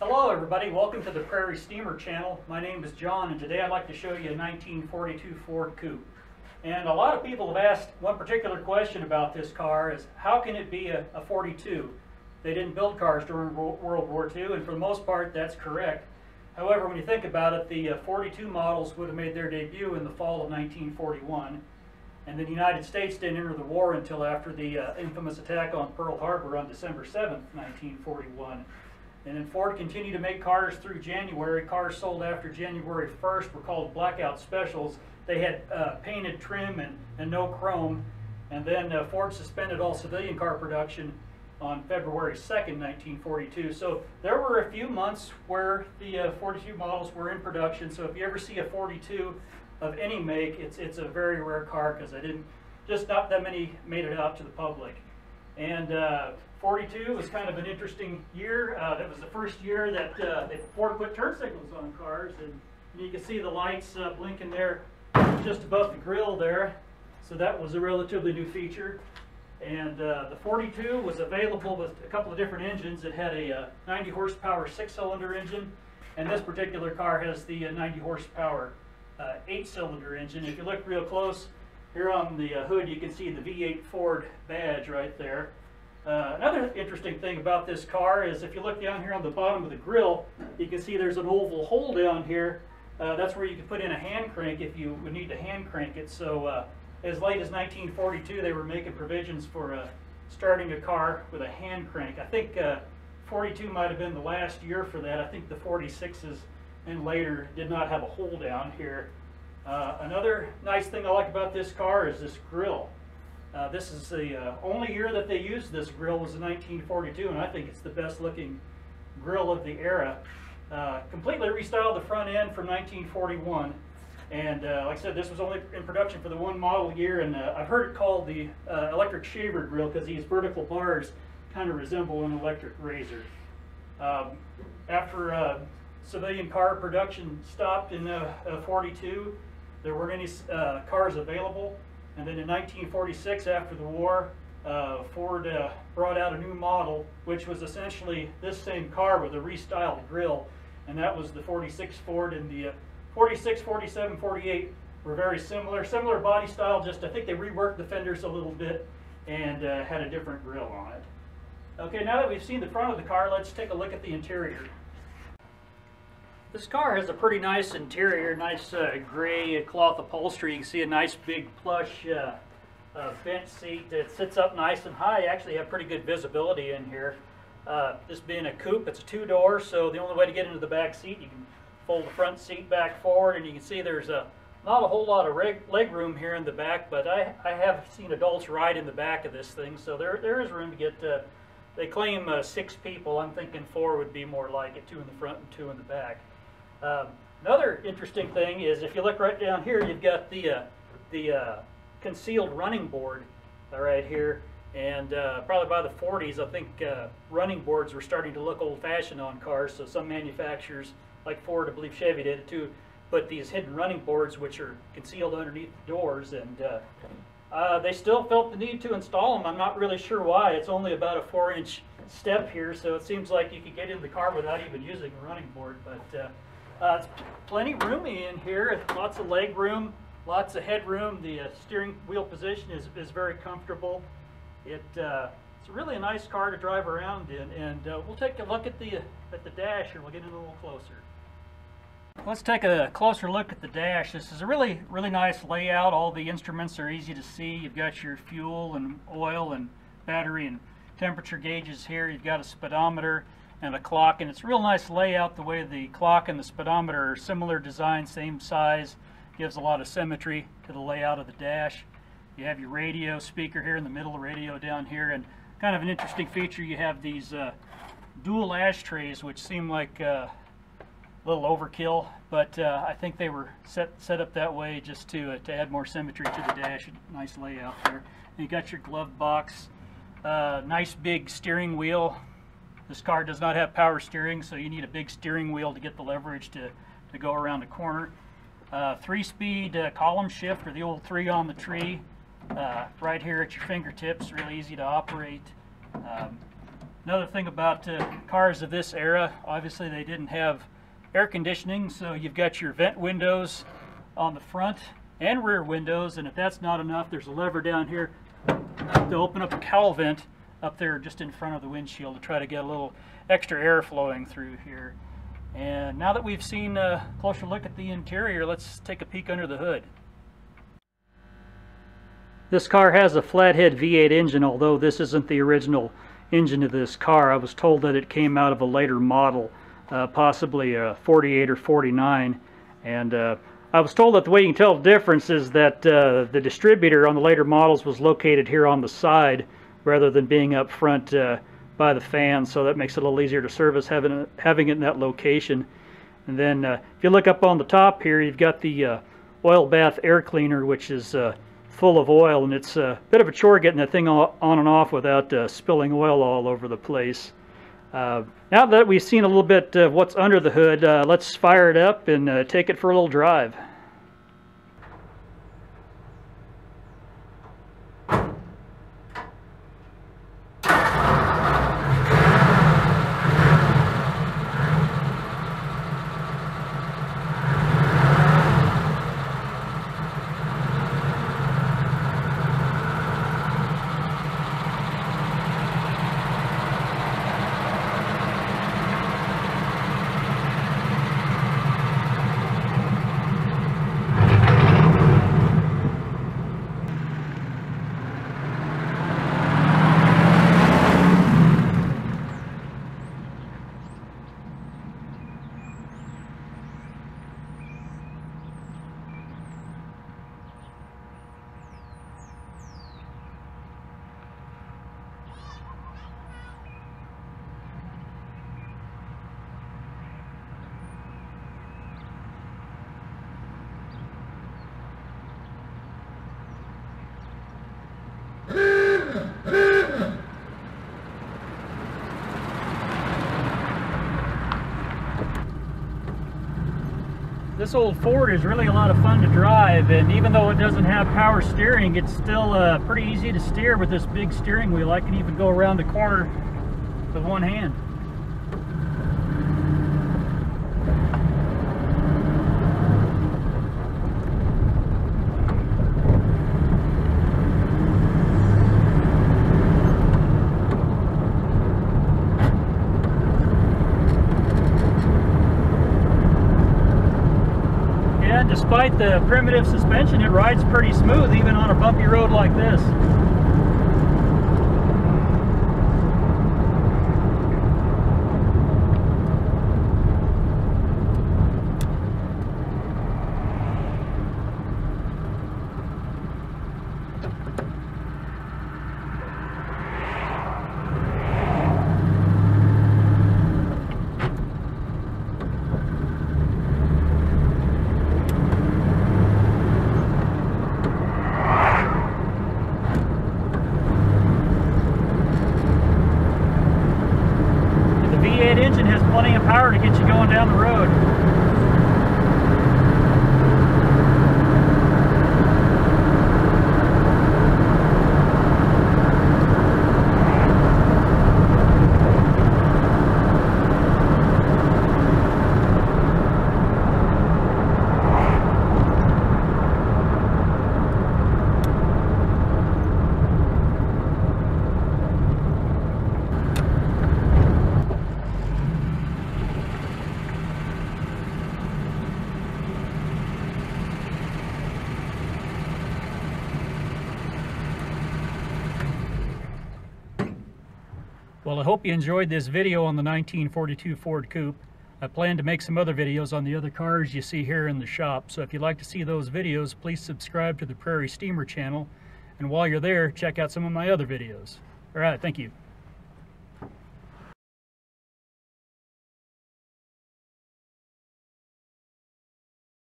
Hello everybody, welcome to the Prairie Steamer channel. My name is John and today I'd like to show you a 1942 Ford Coupe. And a lot of people have asked one particular question about this car is how can it be a 42? They didn't build cars during World War II, and for the most part that's correct. However, when you think about it, the 42 models would have made their debut in the fall of 1941. And the United States didn't enter the war until after the infamous attack on Pearl Harbor on December 7th, 1941. And then Ford continued to make cars through January. Cars sold after January 1st were called blackout specials. They had painted trim and no chrome. And then Ford suspended all civilian car production on February 2nd, 1942. So there were a few months where the 42 models were in production. So if you ever see a 42 of any make, it's a very rare car because not that many made it out to the public. And 42 was kind of an interesting year. That was the first year that Ford put turn signals on cars, and you can see the lights blinking there just above the grill there. So that was a relatively new feature. And the 42 was available with a couple of different engines. It had a 90 horsepower 6-cylinder engine, and this particular car has the 90 horsepower 8-cylinder engine. If you look real close here on the hood, you can see the V8 Ford badge right there. Another interesting thing about this car is if you look down here on the bottom of the grill, you can see there's an oval hole down here. That's where you can put in a hand crank if you would need to hand crank it. So as late as 1942, they were making provisions for starting a car with a hand crank. I think 42 might have been the last year for that. I think the 46s and later did not have a hole down here. Another nice thing I like about this car is this grill. This is the only year that they used this grill was in 1942, and I think it's the best looking grill of the era. Completely restyled the front end from 1941, and like I said, this was only in production for the one model year, and I've heard it called the electric shaver grill because these vertical bars kind of resemble an electric razor. After civilian car production stopped in 42, there weren't any cars available. And then in 1946, after the war, Ford brought out a new model, which was essentially this same car with a restyled grill, and that was the 46 Ford. And the 46, 47, 48 were very similar body style, just I think they reworked the fenders a little bit and had a different grill on it. Okay, now that we've seen the front of the car, let's take a look at the interior. This car has a pretty nice interior, nice gray cloth upholstery. You can see a nice big plush bench seat that sits up nice and high. You actually have pretty good visibility in here. This being a coupe, it's a two-door, so the only way to get into the back seat, you can fold the front seat back forward, and you can see there's not a whole lot of leg room here in the back, but I have seen adults ride in the back of this thing, so there is room to get, they claim 6 people. I'm thinking 4 would be more like it, 2 in the front and 2 in the back. Another interesting thing is if you look right down here, you've got the concealed running board right here, and probably by the 40s, I think running boards were starting to look old-fashioned on cars, so some manufacturers, like Ford, I believe Chevy did it too, put these hidden running boards which are concealed underneath the doors, and they still felt the need to install them. I'm not really sure why. It's only about a 4-inch step here, so it seems like you could get in the car without even using a running board, but it's plenty roomy in here, lots of leg room, lots of headroom. The steering wheel position is very comfortable. It's really a nice car to drive around in, and we'll take a look at the dash here. We'll get in a little closer. Let's take a closer look at the dash. This is a really nice layout. All the instruments are easy to see. You've got your fuel and oil and battery and temperature gauges here. You've got a speedometer and a clock, and it's a real nice layout the way the clock and the speedometer are similar design, same size. Gives a lot of symmetry to the layout of the dash. You have your radio speaker here in the middle, radio down here, and kind of an interesting feature, you have these dual ashtrays which seem like a little overkill, but I think they were set up that way just to add more symmetry to the dash. Nice layout there. And you got your glove box, nice big steering wheel. This car does not have power steering, so you need a big steering wheel to get the leverage to go around the corner. 3-speed column shift, or the old 3 on the tree, right here at your fingertips, really easy to operate. Another thing about cars of this era, obviously they didn't have air conditioning, so you've got your vent windows on the front and rear windows, and if that's not enough, there's a lever down here to open up a cowl vent up there just in front of the windshield to try to get a little extra air flowing through here. And now that we've seen a closer look at the interior, let's take a peek under the hood. This car has a flathead V8 engine, although this isn't the original engine of this car. I was told that it came out of a later model, possibly a 48 or 49, and I was told that the way you can tell the difference is that the distributor on the later models was located here on the side rather than being up front by the fan, so that makes it a little easier to service having it in that location. And then if you look up on the top here, you've got the oil bath air cleaner, which is full of oil, and it's a bit of a chore getting that thing on and off without spilling oil all over the place. Now that we've seen a little bit of what's under the hood, let's fire it up and take it for a little drive. This old Ford is really a lot of fun to drive, and even though it doesn't have power steering, it's still pretty easy to steer with this big steering wheel. I can even go around the corner with one hand. Despite the primitive suspension, it rides pretty smooth even on a bumpy road like this. Engine has plenty of power to get you going down the road. Well, I hope you enjoyed this video on the 1942 Ford Coupe. I plan to make some other videos on the other cars you see here in the shop, so if you'd like to see those videos, please subscribe to the Prairie Steamer channel, and while you're there, check out some of my other videos. All right, thank you.